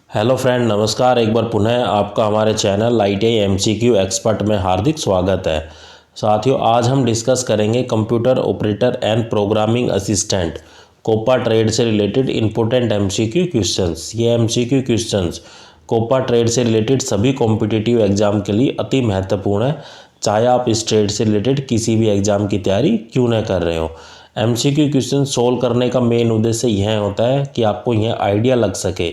Hello friend, नमस्कार। एक बार पुनः आपका हमारे चैनल ITI MCQ एक्सपर्ट में हार्दिक स्वागत है। साथियों, आज हम डिस्कस करेंगे computer operator and programming assistant COPA trade से रिलेटेड इंपॉर्टेंट MCQ क्वेश्चंस। ये MCQ क्वेश्चंस कोपा ट्रेड से रिलेटेड सभी कॉम्पिटिटिव एग्जाम के लिए अति महत्वपूर्ण है, चाहे आप इस ट्रेड से रिलेटेड किसी भी एग्जाम की तैयारी क्यों न कर रहे हो। MCQ क्वेश्चन सोल्व करने का मेन उद्देश्य यह होता है कि आपको यह आइडिया लग सके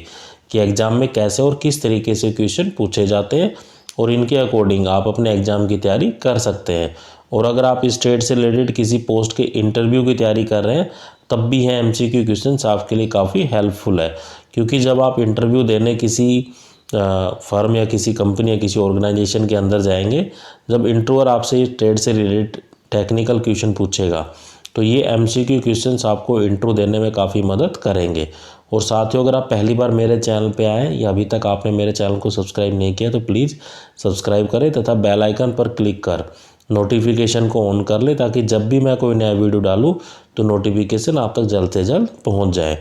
कि एग्ज़ाम में कैसे और किस तरीके से क्वेश्चन पूछे जाते हैं और इनके अकॉर्डिंग आप अपने एग्ज़ाम की तैयारी कर सकते हैं। और अगर आप इस ट्रेड से रिलेटेड किसी पोस्ट के इंटरव्यू की तैयारी कर रहे हैं तब भी यह MCQ क्वेश्चन आपके लिए काफ़ी हेल्पफुल है, क्योंकि जब आप इंटरव्यू देने किसी फर्म या किसी कंपनी या किसी ऑर्गेनाइजेशन के अंदर जाएंगे, जब इंटरव्यूअर आपसे इस ट्रेड से रिलेटेड टेक्निकल क्वेश्चन पूछेगा तो ये MCQ क्वेश्चंस आपको इंटरव्यू देने में काफ़ी मदद करेंगे। और साथियों, अगर आप पहली बार मेरे चैनल पे आए या अभी तक आपने मेरे चैनल को सब्सक्राइब नहीं किया तो प्लीज़ सब्सक्राइब करें तथा बेल आइकन पर क्लिक कर नोटिफिकेशन को ऑन कर ले, ताकि जब भी मैं कोई नया वीडियो डालूँ तो नोटिफिकेशन आप तक जल्द से जल्द पहुँच जाए।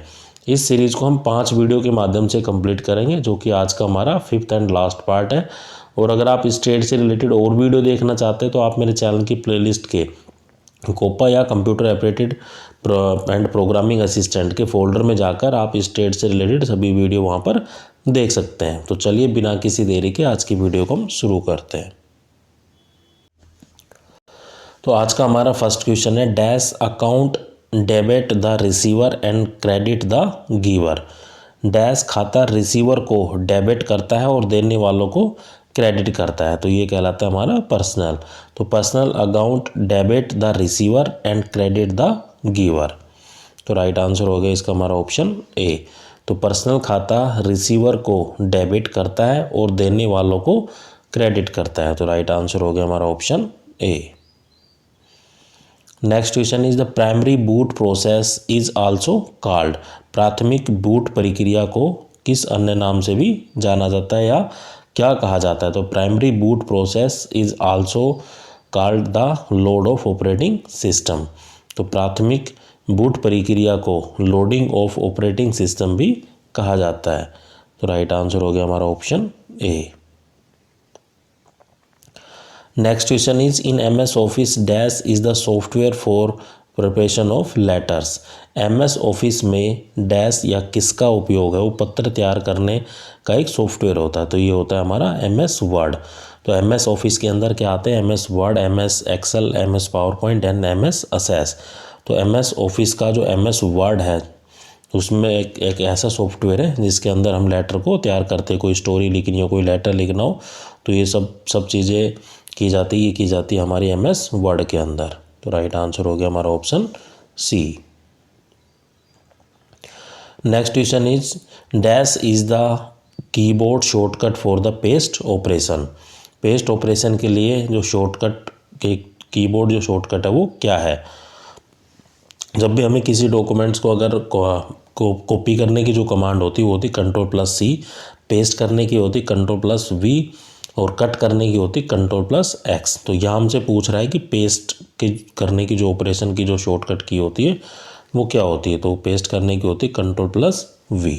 इस सीरीज़ को हम 5 वीडियो के माध्यम से कंप्लीट करेंगे, जो कि आज का हमारा 5th एंड लास्ट पार्ट है। और अगर आप इस ट्रेड से रिलेटेड और वीडियो देखना चाहते हैं तो आप मेरे चैनल की प्लेलिस्ट के कोपा या computer operated and programming assistant के फोल्डर में जाकर आप इस ट्रेड से रिलेटेड सभी वीडियो वहां पर देख सकते हैं। तो चलिए बिना किसी देरी के आज की वीडियो को हम शुरू करते हैं। तो आज का हमारा फर्स्ट क्वेश्चन है, dash account debit the receiver and credit the giver. Dash खाता रिसीवर को डेबिट करता है और देने वालों को क्रेडिट करता है, तो ये कहलाता है हमारा पर्सनल। तो personal account debit the receiver and credit the giver. तो राइट आंसर हो गया इसका हमारा ऑप्शन ए। तो पर्सनल खाता रिसीवर को डेबिट करता है और देने वालों को क्रेडिट करता है, तो राइट आंसर हो गया हमारा option A. Next question is the primary boot process is also called. प्राथमिक बूट प्रक्रिया को किस अन्य नाम से भी जाना जाता है या क्या कहा जाता है? तो primary boot process is also called the load of operating system. तो प्राथमिक बूट प्रक्रिया को लोडिंग ऑफ ऑपरेटिंग सिस्टम भी कहा जाता है, तो राइट आंसर हो गया हमारा option A. Next question is in MS office dash is the software for preparation of letters. MS office में डैश या किसका उपयोग है? वो पत्र तैयार करने का एक सॉफ्टवेयर होता है, तो ये होता है हमारा MS वर्ड। तो MS ऑफिस के अंदर क्या आते हैं? MS Word, MS Excel, MS PowerPoint and MS Access. तो MS ऑफिस का जो MS वर्ड है उसमें एक ऐसा सॉफ्टवेयर है जिसके अंदर हम लेटर को तैयार करते हैं। कोई स्टोरी लिखनी हो, कोई लेटर लिखना हो, तो ये सब चीज़ें की जाती है हमारी MS वर्ड के अंदर। तो राइट आंसर हो गया हमारा option C. Next question is dash is the keyboard shortcut for the paste operation. Paste operation के लिए जो शॉर्टकट के कीबोर्ड जो शॉर्टकट है वो क्या है? जब भी हमें किसी डॉक्यूमेंट्स को अगर कॉपी करने की जो कमांड होती है वो होती Ctrl+C, पेस्ट करने की होती Ctrl+V और कट करने की होती Ctrl+X। तो यहाँ हमसे पूछ रहा है कि पेस्ट करने की जो ऑपरेशन की जो शॉर्टकट की होती है वो क्या होती है? तो पेस्ट करने की होती Ctrl+V।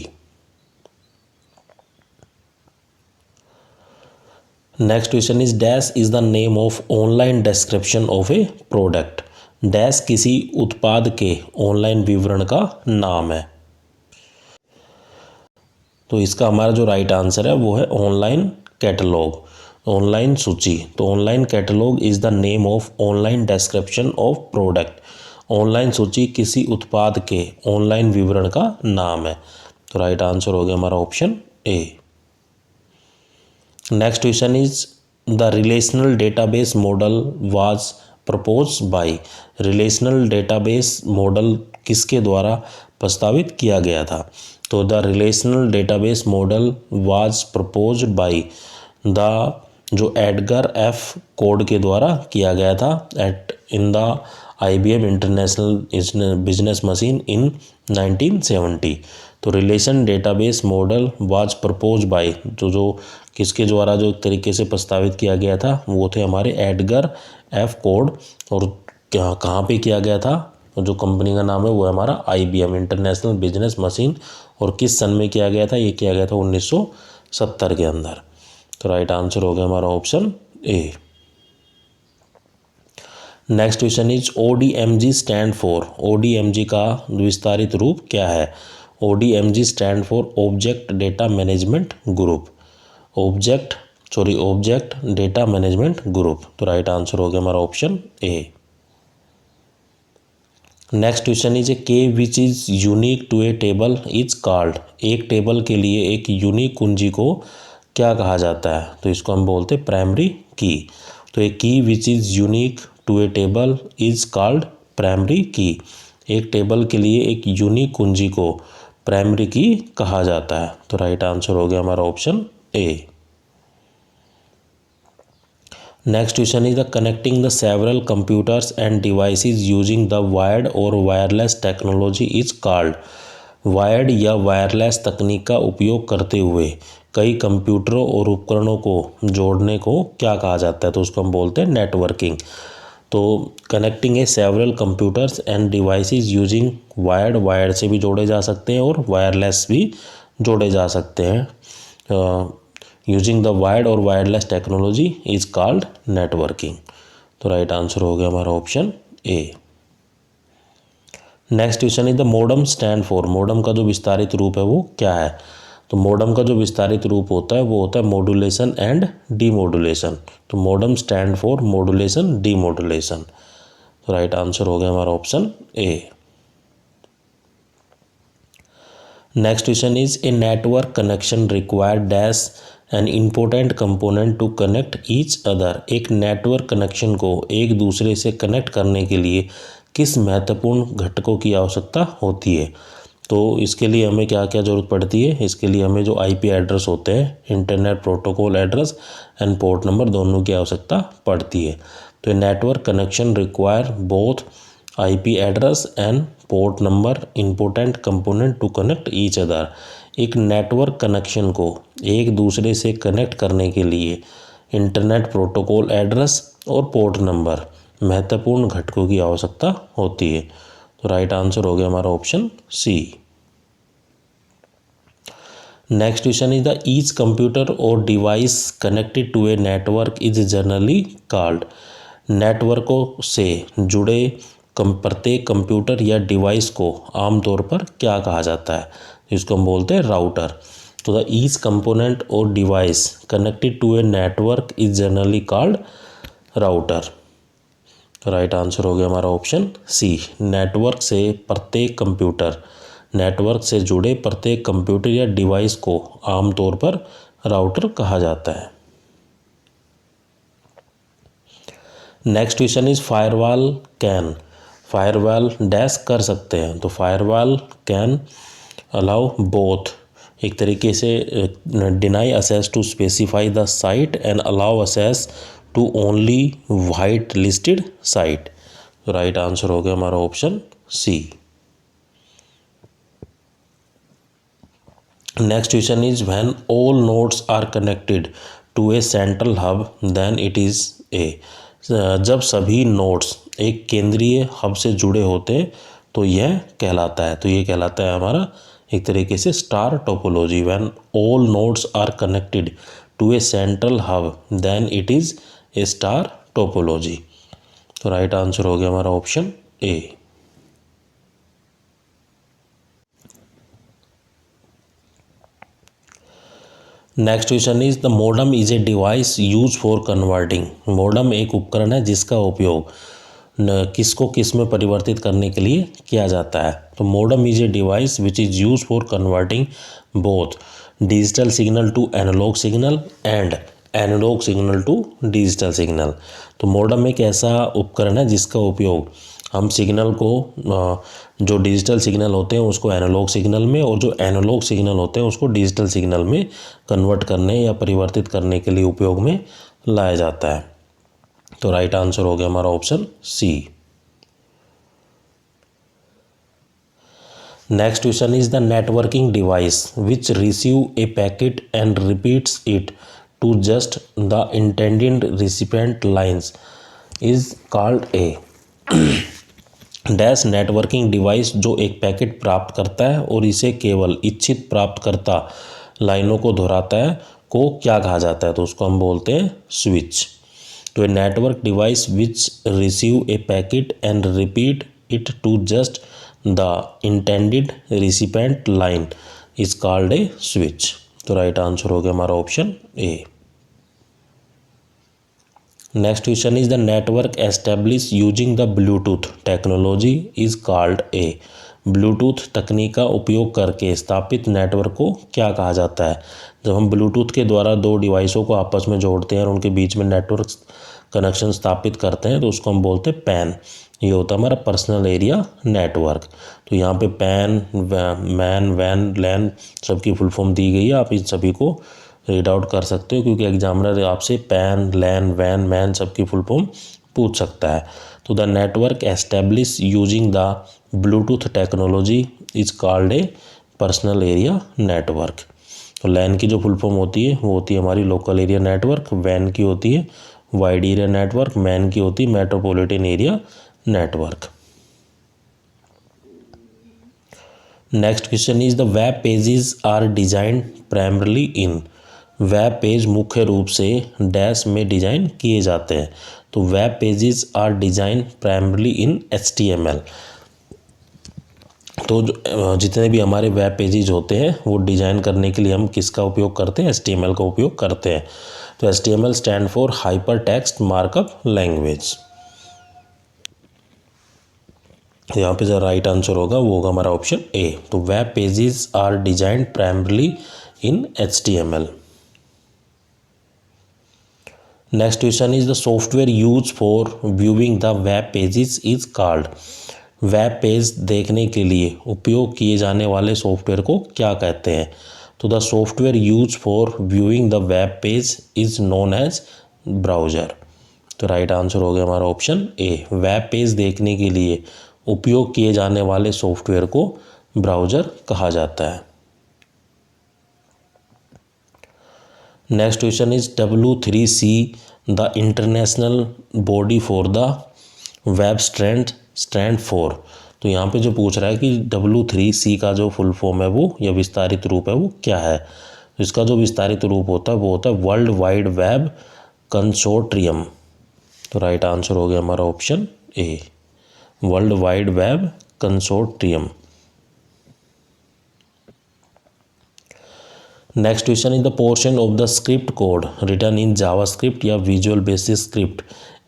Next question is dash is the name of online description of A product. Dash किसी उत्पाद के ऑनलाइन विवरण का नाम है, तो इसका हमारा जो राइट आंसर है वो है ऑनलाइन कैटलॉग, ऑनलाइन सूची। तो online catalogue is the name of online description of product. Online सूची किसी उत्पाद के ऑनलाइन विवरण का नाम है, तो राइट आंसर हो गया हमारा option A. Next question is the relational database model was propose by. Relational database model किसके द्वारा प्रस्तावित किया गया था? तो the relational database model was propose by the जो एडगर एफ कोड के द्वारा किया गया था in the IBM international business machine in 1970। तो relation database model was propose by जो किसके द्वारा जो तरीके से प्रस्तावित किया गया था वो थे हमारे एडगर एफ कोड। और कहाँ पे किया गया था? और जो कंपनी का नाम है वो है हमारा IBM, इंटरनेशनल बिजनेस मशीन। और किस सन में किया गया था? ये किया गया था 1970 के अंदर। तो राइट आंसर हो गया हमारा option A. Next question is ODMG stand for. ODMG का विस्तारित रूप क्या है? ODMG stand for object data management group. Object data management group. तो राइट आंसर हो गया हमारा option A. Next question is A के which is unique to a table is called. एक टेबल के लिए एक यूनिक कुंजी को क्या कहा जाता है? तो इसको हम बोलते हैं प्राइमरी की। तो a key which is unique to a table is called primary key. एक टेबल के लिए एक यूनिक कुंजी को प्राइमरी की कहा जाता है। तो राइट आंसर हो गया हमारा option A. Next question is the connecting the several computers and devices using the wired और wireless technology is called. Wired या वायरलेस तकनीक का उपयोग करते हुए कई कंप्यूटरों और उपकरणों को जोड़ने को क्या कहा जाता है? तो उसको हम बोलते हैं नेटवर्किंग। तो connecting A several computers and devices using wired से भी जोड़े जा सकते हैं और वायरलेस भी जोड़े जा सकते हैं। यूजिंग द वायर्ड और wireless technology is called networking. तो राइट आंसर हो गया हमारा option A. Next question is the modem stand for. Modem का जो विस्तारित रूप है वो क्या है? तो मोडम का जो विस्तारित रूप होता है वो होता है मॉड्यूलेशन एंड डीमॉड्यूलेशन। तो modem stand for modulation demodulation. तो राइट आंसर हो गया हमारा option A. Next question is a network connection require dash an important component to connect each other. एक नेटवर्क कनेक्शन को एक दूसरे से कनेक्ट करने के लिए किस महत्वपूर्ण घटकों की आवश्यकता होती है? तो इसके लिए हमें क्या क्या ज़रूरत पड़ती है? इसके लिए हमें जो IP एड्रेस होते हैं, internet protocol address and port number, दोनों की आवश्यकता पड़ती है। तो network connection require both IP address and port number important component to connect each other. एक नेटवर्क कनेक्शन को एक दूसरे से कनेक्ट करने के लिए इंटरनेट प्रोटोकॉल एड्रेस और पोर्ट नंबर महत्वपूर्ण घटकों की आवश्यकता होती है। तो राइट आंसर हो गया हमारा option C. Next question is the each computer और device connected to a network is generally called. नेटवर्कों से जुड़े प्रत्येक कंप्यूटर या डिवाइस को आमतौर पर क्या कहा जाता है? इसको हम बोलते हैं राउटर। तो द ईच कंपोनेंट और device connected to a network is generally called router. तो राइट आंसर हो गया हमारा ऑप्शन सी। नेटवर्क से जुड़े प्रत्येक कंप्यूटर या डिवाइस को आमतौर पर राउटर कहा जाता है। Next question is firewall dash कर सकते हैं। तो फायरवॉल कैन अलाउ बोथ। एक तरीके से deny access to specify the site and allow access to only white listed site. तो राइट आंसर हो गया हमारा option C. Next question is when all nodes are connected to a central hub then it is a. जब सभी nodes एक केंद्रीय hub से जुड़े होते हैं तो यह कहलाता है। तो ये कहलाता है हमारा एक तरीके से star topology. When all nodes are connected to a central hub then it is a star topology. तो राइट आंसर हो गया हमारा option A. Next question is the modem is a device use for converting. Modem एक उपकरण है जिसका उपयोग किसको किस में परिवर्तित करने के लिए किया जाता है। तो modem is a device which is use for converting both digital signal to analog signal and analog signal to digital signal. तो मोडम एक ऐसा उपकरण है जिसका उपयोग हम सिग्नल को जो डिजिटल सिग्नल होते हैं उसको एनालॉग सिग्नल में और जो एनालॉग सिग्नल होते हैं उसको डिजिटल सिग्नल में कन्वर्ट करने या परिवर्तित करने के लिए उपयोग में लाया जाता है। तो राइट आंसर हो गया हमारा option C. Next question is the networking device which receive a packet and repeats it to just the intended recipient lines is called a. Dash networking device जो एक पैकेट प्राप्त करता है और इसे केवल इच्छित प्राप्तकर्ता लाइनों को दोहराता है को क्या कहा जाता है? तो उसको हम बोलते हैं स्विच। तो a network device which receive a packet and repeat it to just the intended recipient line is called a switch. तो राइट आंसर हो गया हमारा option A. Next question is the network establish using the Bluetooth technology is called A. Bluetooth तकनीक का उपयोग करके स्थापित network को क्या कहा जाता है? जब हम ब्लूटूथ के द्वारा दो डिवाइसों को आपस में जोड़ते हैं और उनके बीच में नेटवर्क कनेक्शन स्थापित करते हैं तो उसको हम बोलते हैं पैन। ये होता है हमारा पर्सनल एरिया नेटवर्क। तो यहाँ पे पैन, मैन, वैन, लैन सबकी फुल फॉर्म दी गई है। आप इन सभी को रीड आउट कर सकते हो क्योंकि एग्जामिनर आपसे पैन, लैन, वैन, मैन सबकी फुल फॉर्म पूछ सकता है। तो the network establish using the Bluetooth technology is called A personal area network. तो लैन की जो फुल फॉर्म होती है वो होती है हमारी लोकल एरिया नेटवर्क, वैन की होती है वाइड एरिया नेटवर्क, मैन की होती है metropolitan area network. Next question is the web pages are design primarily in. Web page मुख्य रूप से डैश में डिजाइन किए जाते हैं। तो web pages are design primarily in HTML। तो जितने भी हमारे वेब पेजेस होते हैं वो डिजाइन करने के लिए हम किसका उपयोग करते हैं? HTML का उपयोग करते हैं। तो HTML stand for hyper text markup language. यहाँ पे जो राइट आंसर होगा वो होगा हमारा ऑप्शन ए। तो web pages are designed primarily in HTML। Next question is the software use for viewing the web pages is called. Web page देखने के लिए उपयोग किए जाने वाले सॉफ्टवेयर को क्या कहते हैं? तो the software use for viewing the web page is known Edge browser. तो राइट आंसर हो गया हमारा ऑप्शन ए। वेब पेज देखने के लिए उपयोग किए जाने वाले सॉफ्टवेयर को ब्राउज़र कहा जाता है। Next question is W3C the international body for the web stand for. तो यहाँ पे जो पूछ रहा है कि W3C का जो फुल फॉर्म है वो या विस्तारित रूप है वो क्या है? तो इसका जो विस्तारित रूप होता है वो होता है वर्ल्ड वाइड वेब कंसोर्टियम। तो राइट आंसर हो गया हमारा option A, world wide web consortium. Next question is the portion of the script code written in JavaScript या Visual basic script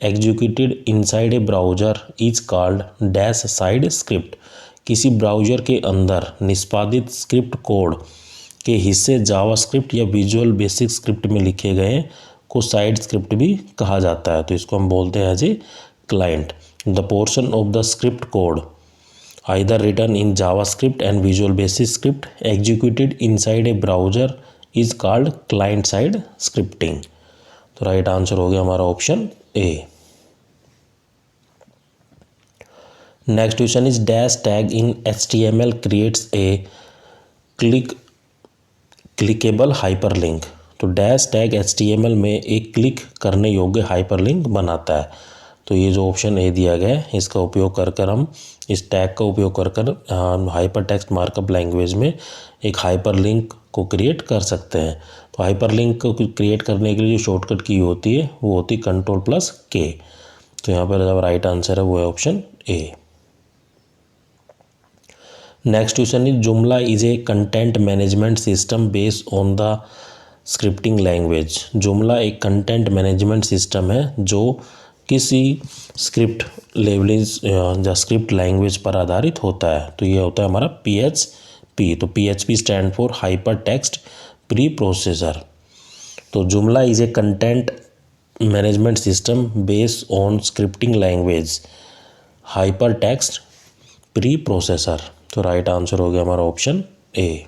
executed inside a browser is called dash side script. किसी browser के अंदर निष्पादित script code के हिस्से JavaScript या Visual basic script में लिखे गए को साइड स्क्रिप्ट भी कहा जाता है। तो इसको हम बोलते हैं as a client. The portion of the script code either written in JavaScript and Visual Basic script executed inside a browser is called client side scripting। तो राइट आंसर हो गया हमारा option A. Next question is dash tag in HTML creates a clickable hyperlink. तो dash tag HTML में एक click करने योग्य hyperlink बनाता है। तो ये जो ऑप्शन ए दिया गया है इसका उपयोग कर हम इस टैग का उपयोग कर हाइपर टेक्स्ट मार्कअप लैंग्वेज में एक हाइपरलिंक को क्रिएट कर सकते हैं। तो हाइपरलिंक को क्रिएट करने के लिए जो शॉर्टकट की होती है वो होती है Ctrl+K। तो यहाँ पर जब राइट आंसर है वो है option A. Next question is Joomla is a content management system based on the scripting language. Joomla एक कंटेंट मैनेजमेंट सिस्टम है जो किसी स्क्रिप्ट लेवलिंग या स्क्रिप्ट लैंग्वेज पर आधारित होता है। तो ये होता है हमारा PHP। तो PHP stand for hyper text pre processor. तो जुमला is a content management system based on scripting language hyper text pre processor. तो राइट आंसर हो गया हमारा option A.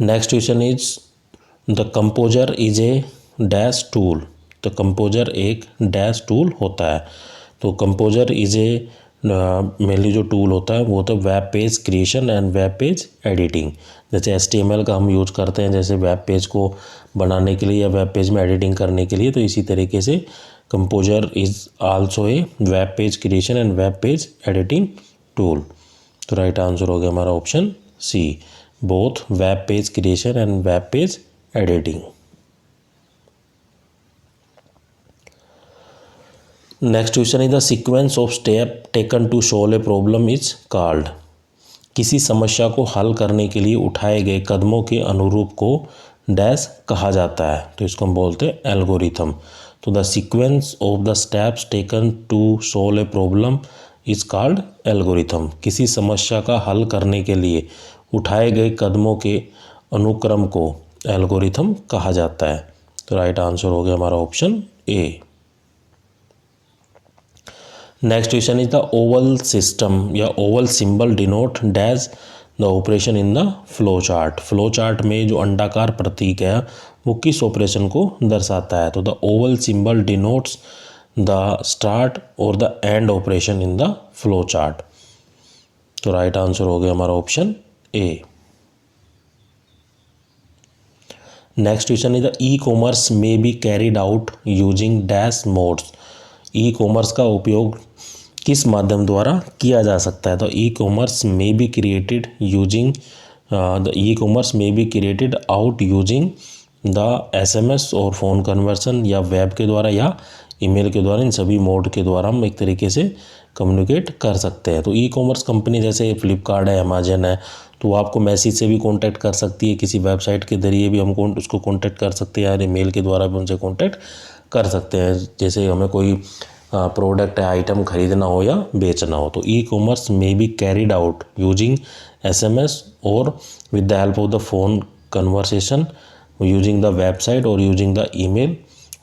Next question is the composer is a dash tool. तो composer एक dash tool होता है। तो कंपोजर इज ए मेनली जो टूल होता है वो होता है web page creation and web page editing. जैसे HTML का हम यूज करते हैं जैसे वेब पेज को बनाने के लिए या वेब पेज में एडिटिंग करने के लिए, तो इसी तरीके से composer is also a web page creation and web page editing tool. तो राइट आंसर हो गया हमारा option C, both web page creation and web page editing. Next question is the sequence of step taken to solve a problem is called. किसी समस्या को हल करने के लिए उठाए गए कदमों के अनुरूप को डैश कहा जाता है, तो इसको हम बोलते हैं एल्गोरिथम। तो the sequence of the steps taken to solve a problem is called algorithm. किसी समस्या का हल करने के लिए उठाए गए कदमों के अनुक्रम को एल्गोरिथम कहा जाता है। तो राइट आंसर हो गया हमारा option A. Next question is the oval system या oval symbol denote dash the operation in the flow chart. Flow chart में जो अंडाकार प्रतीक है वो किस ऑपरेशन को दर्शाता है? तो the oval symbol denotes the start और the end operation in the flow chart. तो राइट आंसर हो गया हमारा option A. Next question is the e commerce में be carried out using dash modes. E commerce का उपयोग किस माध्यम द्वारा किया जा सकता है? तो ई कॉमर्स में be created using the e commerce में be created out using the SMS और फ़ोन कन्वर्सन, या वेब के द्वारा या ईमेल के द्वारा। इन सभी मोड के द्वारा हम एक तरीके से कम्युनिकेट कर सकते हैं। तो ई कॉमर्स कंपनी जैसे फ्लिपकार्ट है, अमेजन है, तो वो आपको मैसेज से भी कांटेक्ट कर सकती है, किसी वेबसाइट के जरिए भी हम उसको कांटेक्ट कर सकते हैं, या ईमेल के द्वारा भी उनसे कांटेक्ट कर सकते हैं। जैसे हमें कोई प्रोडक्ट या आइटम खरीदना हो या बेचना हो, तो ई कॉमर्स में be carried out using SMS और with the help of the phone conversation, using the website और using the email.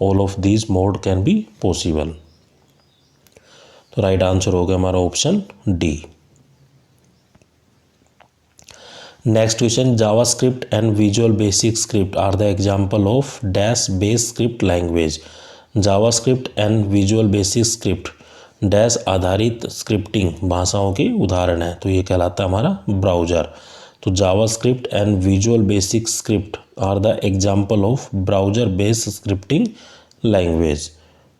All of these mode can be possible. तो राइट आंसर हो गया हमारा option D. Next question, JavaScript and visual basic script are the example of dash base script language. JavaScript and visual basic script dash आधारित scripting भाषाओं के उदाहरण है, तो ये कहलाता है हमारा ब्राउज़र। तो JavaScript and visual basic script are the example of browser based scripting language.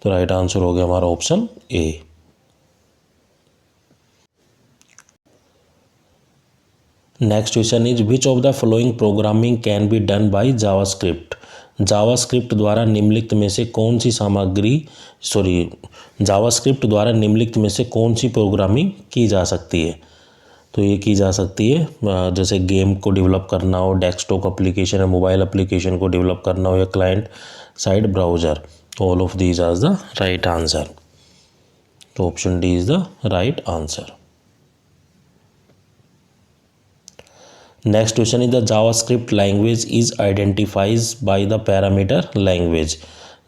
तो राइट आंसर हो गया हमारा option A. Next question is which of the following programming can be done by JavaScript. JavaScript द्वारा निम्नलिखित में से कौन सी JavaScript द्वारा निम्नलिखित में से कौन सी प्रोग्रामिंग की जा सकती है? तो ये की जा सकती है जैसे गेम को डेवलप करना हो, डेस्कटॉप एप्लीकेशन या मोबाइल एप्लीकेशन को डेवलप करना हो, या client side browser. All of these are the right answer. तो option D is the right answer. Next question is the JavaScript language is identifies by the parameter language.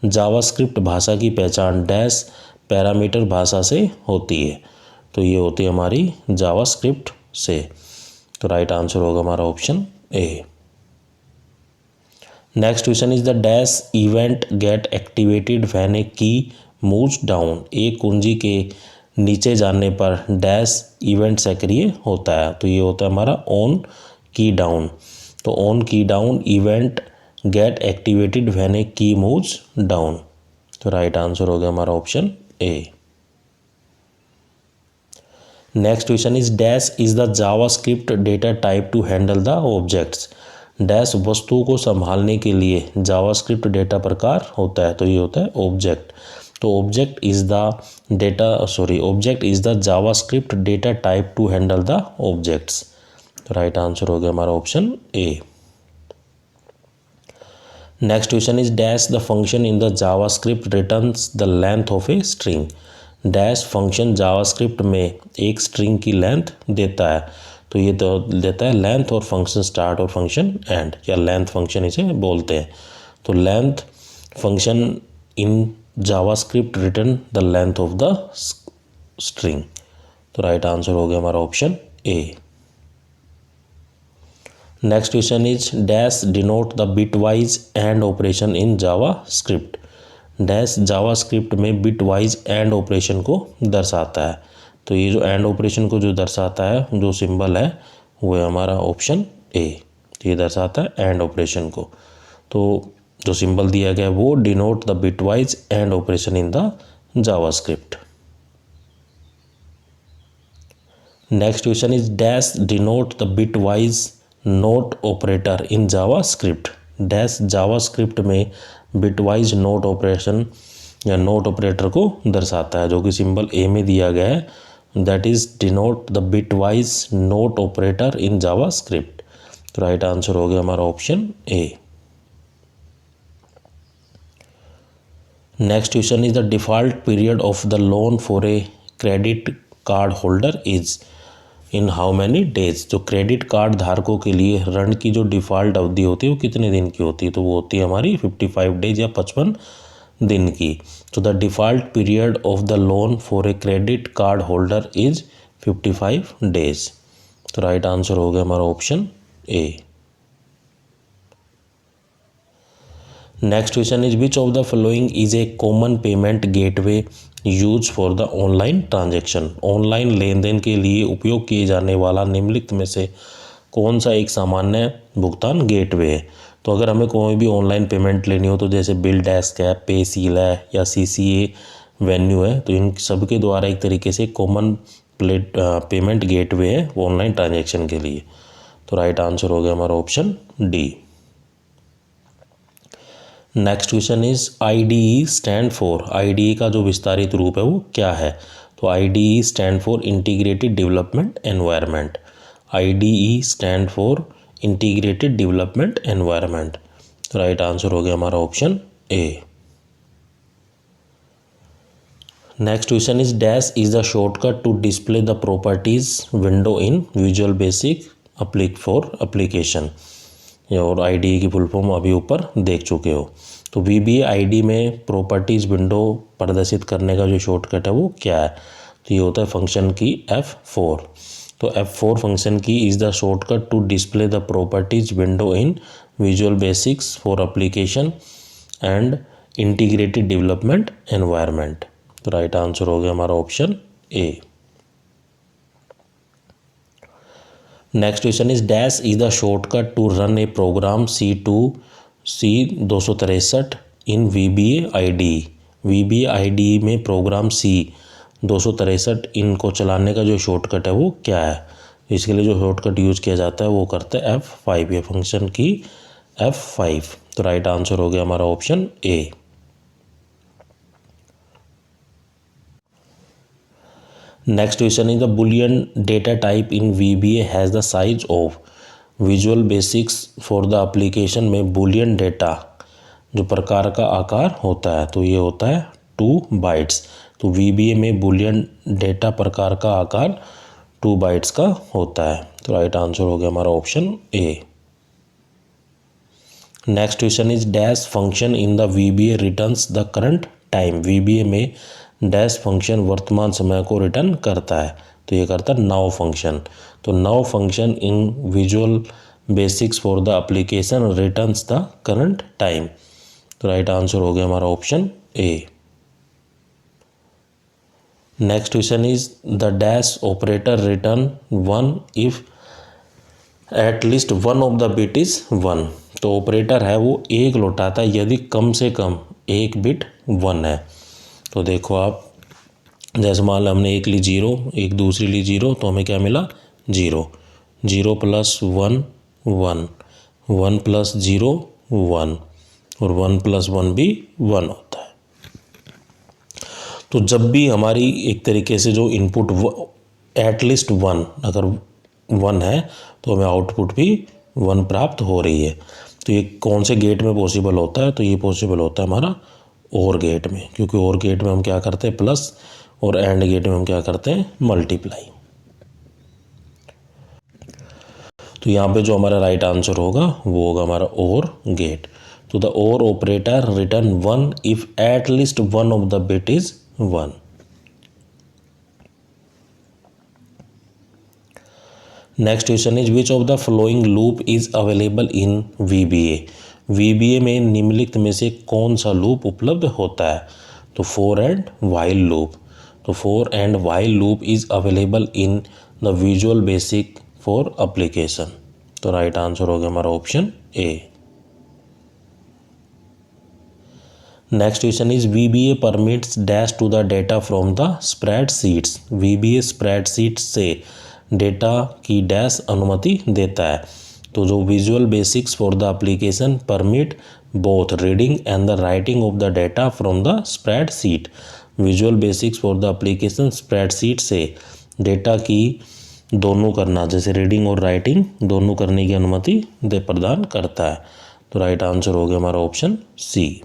JavaScript भाषा की पहचान dash parameter भाषा से होती है, तो ये होती है हमारी जावास्क्रिप्ट से। तो राइट आंसर होगा हमारा option A. Next question is the dash event gate activated when ए की मूव्स डाउन। एक कुंजी के नीचे जाने पर डैश इवेंट सक्रिय होता है, तो ये होता है हमारा ऑन की डाउन। तो ऑन की down event gate activated when ए की मूव्स डाउन। तो राइट आंसर हो गया हमारा option A. Next question is dash is the JavaScript data type two handle the objects. Dash वस्तुओं को संभालने के लिए जावास्क्रिप्ट डेटा प्रकार होता है, तो ये होता है ऑब्जेक्ट। तो object is the JavaScript data type two handle the objects. तो राइट आंसर हो गया हमारा option A. Next question is dash the function in the JavaScript returns the length of a string. Dash function JavaScript में एक string की length देता है, तो ये तो देता है लेंथ और फंक्शन स्टार्ट और फंक्शन एंड, या लेंथ फंक्शन इसे बोलते हैं। तो length function in JavaScript return the length of the string. तो राइट आंसर हो गया हमारा option A. Next question is dash denote the bitwise and operation in JavaScript. Dash JavaScript में बिटवाइज एंड ऑपरेशन को दर्शाता है, तो ये जो एंड ऑपरेशन को जो दर्शाता है जो सिंबल है वो है हमारा ऑप्शन ए। तो ये दर्शाता है एंड ऑपरेशन को। तो जो सिंबल दिया गया है वो denote the bitwise and operation in the JavaScript. Next question is dash denote the bitwise note operator in JavaScript. Dash JavaScript में बिटवाइज नोट ऑपरेशन या नोट ऑपरेटर को दर्शाता है, जो कि सिंबल ए में दिया गया है, that is denote the bitwise note operator in JavaScript. तो राइट आंसर हो गया हमारा option A. Next question is the default period of the loan for a credit card holder is in how many days. जो credit card धारकों के लिए ऋण की जो डिफ़ॉल्ट अवधि होती है वो कितने दिन की होती है, तो वो होती है हमारी 55 डेज या 55 दिन की। तो the default period of the loan for a credit card holder is 55 days. तो राइट आंसर हो गया हमारा option A. Next question is which of the following is a common payment gateway use for the online transaction. Online लेन देन के लिए उपयोग किए जाने वाला निम्नलिखित में से कौन सा एक सामान्य भुगतान गेटवे है। तो अगर हमें कोई भी ऑनलाइन पेमेंट लेनी हो, तो जैसे बिल डेस्क है, पे सील है या CCA वेन्यू है, तो इन सब के द्वारा एक तरीके से कॉमन पेमेंट गेटवे है ऑनलाइन ट्रांजैक्शन के लिए। तो राइट आंसर हो गया हमारा option D. Next question is IDE stand for. IDE का जो विस्तारित रूप है वो क्या है। तो IDE stand for integrated development environment. IDE stand for integrated development environment. तो राइट आंसर हो गया हमारा option A. Next question is dash is the shortcut to display the properties window in visual basic for application. और IDE की full form अभी ऊपर देख चुके हो। तो VBA IDE में प्रॉपर्टीज़ विंडो प्रदर्शित करने का जो शॉर्टकट है वो क्या है, तो ये होता है फंक्शन की F4। तो F4 function key is the shortcut to display the properties window in visual basics for application and integrated development environment. तो राइट आंसर हो गया हमारा option A. Next question is dash is the shortcut to run a program C2C 263 in VBA IDE। VBA IDE में program C 263 इनको चलाने का जो shortcut है वो क्या है। इसके लिए जो शॉर्टकट यूज़ किया जाता है वो करते हैं F5, ये फंक्शन की F5। तो राइट आंसर हो गया हमारा option A. Next question is the Boolean data type in VBA has the size of. Visual basics for the application में बुलियन डेटा जो प्रकार का आकार होता है, तो ये होता है 2 बाइट्स। तो VBA में बुलियन डेटा प्रकार का आकार 2 बाइट्स का होता है। तो राइट आंसर हो गया हमारा option A. Next question is dash function in the VBA returns the current time. VBA में डैश फंक्शन वर्तमान समय को रिटर्न करता है, तो ये करता है नाउ फंक्शन। तो now function in visual basics for the application returns the current time. तो राइट आंसर हो गया हमारा option A. Next question is the dash operator return 1 if at least one of the bit is 1। तो operator है वो 1 लौटाता है यदि कम से कम एक बिट 1 है। तो देखो आप, जैसे मान लो हमने एक ली 0, एक दूसरी ली 0, तो हमें क्या मिला 0, 0 + 1 1, 1 + 0 1 और 1 + 1 भी 1 होता है। तो जब भी हमारी एक तरीके से जो इनपुट एट लीस्ट 1 अगर 1 है तो हमें आउटपुट भी 1 प्राप्त हो रही है। तो ये कौन से गेट में पॉसिबल होता है, तो ये पॉसिबल होता है हमारा और गेट में, क्योंकि और गेट में हम क्या करते हैं प्लस और एंड गेट में हम क्या करते हैं मल्टीप्लाई। तो यहाँ पे जो हमारा राइट आंसर होगा वो होगा हमारा और गेट। तो द और operator return 1 if at least one of the bit is 1। Next question is which of the following loop is available in VBA। VBA में निम्नलिखित में से कौन सा लूप उपलब्ध होता है। तो फॉर एंड वाइल लूप। तो for and while loop is available in the visual basic for application. तो राइट आंसर हो गया हमारा option A. Next question is VBA permits dash to the data from the spreadsheets. VBA spreadsheet से data की dash अनुमति देता है। तो जो visual basics for the application permit both reading and the writing of the data from the spreadsheet. Visual basics for the application spreadsheet से data की दोनों करना, जैसे रीडिंग और राइटिंग दोनों करने की अनुमति प्रदान करता है। तो राइट आंसर हो गया हमारा option C.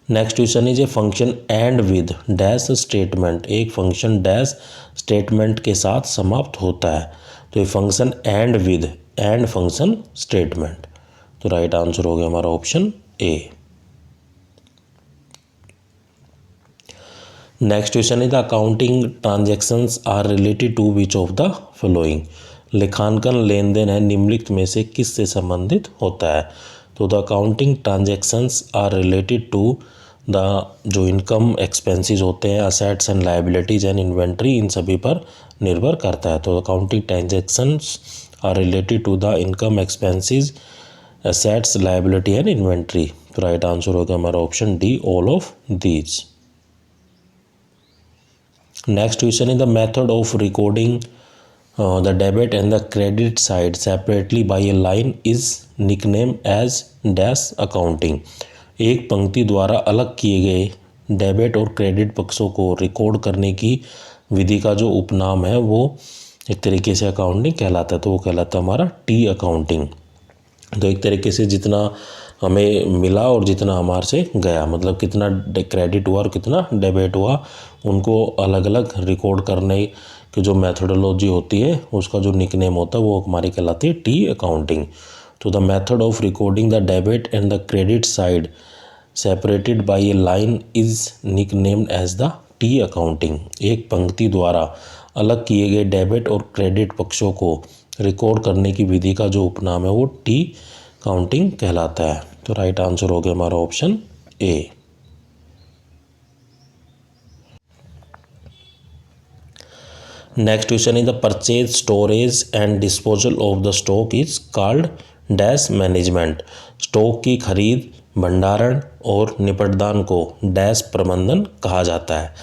Next question is a function end with dash statement. एक फंक्शन डैश स्टेटमेंट के साथ समाप्त होता है। तो ये function end with end function statement. तो राइट आंसर हो गया हमारा option A. Next question is the accounting transactions are related to which of the following. लेखांकन लेन देन है निम्नलिखित में से किससे संबंधित होता है। तो the accounting transactions are related to the जो इनकम एक्सपेंसेस होते हैं, assets and liabilities and inventory, इन सभी पर निर्भर करता है। तो accounting transactions are related to the income expenses, assets, liability and inventory. तो राइट आंसर होगा हमारा option D, all of these. Next question is the method of recording the debit and the credit side separately by a line is nickname as dash accounting. एक पंक्ति द्वारा अलग किए गए debit और क्रेडिट पक्षों को रिकॉर्ड करने की विधि का जो उपनाम है वो एक तरीके से अकाउंटिंग कहलाता है। तो वो कहलाता है हमारा टी अकाउंटिंग। तो एक तरीके से जितना हमें मिला और जितना हमारे से गया, मतलब कितना क्रेडिट हुआ और कितना डेबिट हुआ, उनको अलग अलग रिकॉर्ड करने की जो मेथोडोलॉजी होती है उसका जो निकनेम होता है वो हमारी कहलाती है टी अकाउंटिंग। तो the method of recording the debit and the credit side separated by a line is nicknamed as the T accounting. एक पंक्ति द्वारा अलग किए गए डेबिट और क्रेडिट पक्षों को रिकॉर्ड करने की विधि का जो उपनाम है वो टी अकाउंटिंग कहलाता है। तो राइट आंसर हो गया हमारा option A. Next question is the purchase, storage and disposal of the stock is called dash management. Stock की खरीद, भंडारण और निपटदान को डैश प्रबंधन कहा जाता है।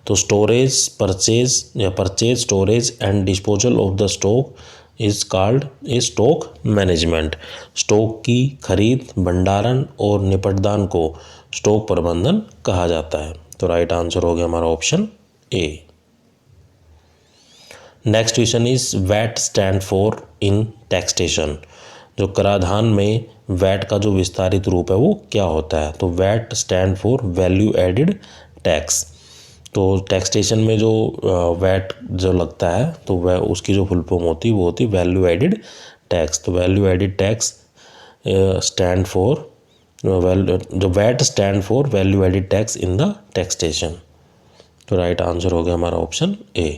तो storage, purchase, storage and disposal of the stock is called A stock management. Stock की खरीद, भंडारण और निपटदान को स्टॉक प्रबंधन कहा जाता है। तो राइट आंसर हो गया हमारा option A. Next question is VAT stand for in taxation. जो कराधान में वैट का जो विस्तारित रूप है वो क्या होता है। तो VAT stand for value added tax. तो टैक्सेशन में जो वैट जो लगता है तो वह उसकी जो फुल फॉर्म होती है वो होती है वैल्यू एडिड टैक्स। तो value added tax stand for जो VAT stand for value added tax in the taxation. तो राइट आंसर हो गया हमारा ऑप्शन ए।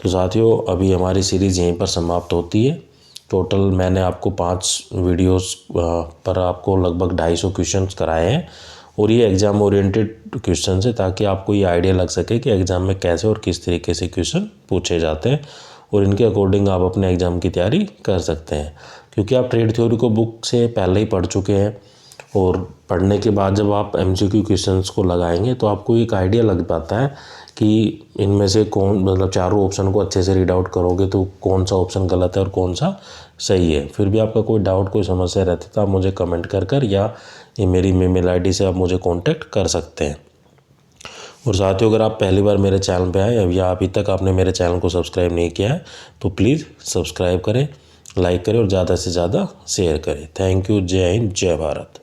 तो साथियों अभी हमारी सीरीज़ यहीं पर समाप्त होती है। टोटल मैंने आपको 5 वीडियोस पर आपको लगभग 250 क्वेश्चंस कराए हैं और ये एग्ज़ाम ओरिएंटेड क्वेश्चन है ताकि आपको ये आइडिया लग सके कि एग्ज़ाम में कैसे और किस तरीके से क्वेश्चन पूछे जाते हैं और इनके अकॉर्डिंग आप अपने एग्ज़ाम की तैयारी कर सकते हैं। क्योंकि आप ट्रेड थ्योरी को बुक से पहले ही पढ़ चुके हैं और पढ़ने के बाद जब आप MCQ क्वेश्चंस को लगाएंगे तो आपको एक आइडिया लग पाता है कि इनमें से कौन, मतलब चारों ऑप्शन को अच्छे से रीड आउट करोगे तो कौन सा ऑप्शन गलत है और कौन सा सही है। फिर भी आपका कोई डाउट, कोई समस्या रहती है तो आप मुझे कमेंट कर या ये मेरी ईमेल ID से आप मुझे कांटेक्ट कर सकते हैं। और साथियों अगर आप पहली बार मेरे चैनल पे आए या अभी तक आपने मेरे चैनल को सब्सक्राइब नहीं किया है तो प्लीज़ सब्सक्राइब करें, लाइक करें और ज़्यादा से ज़्यादा शेयर करें। Thank you. जय हिंद, जय भारत।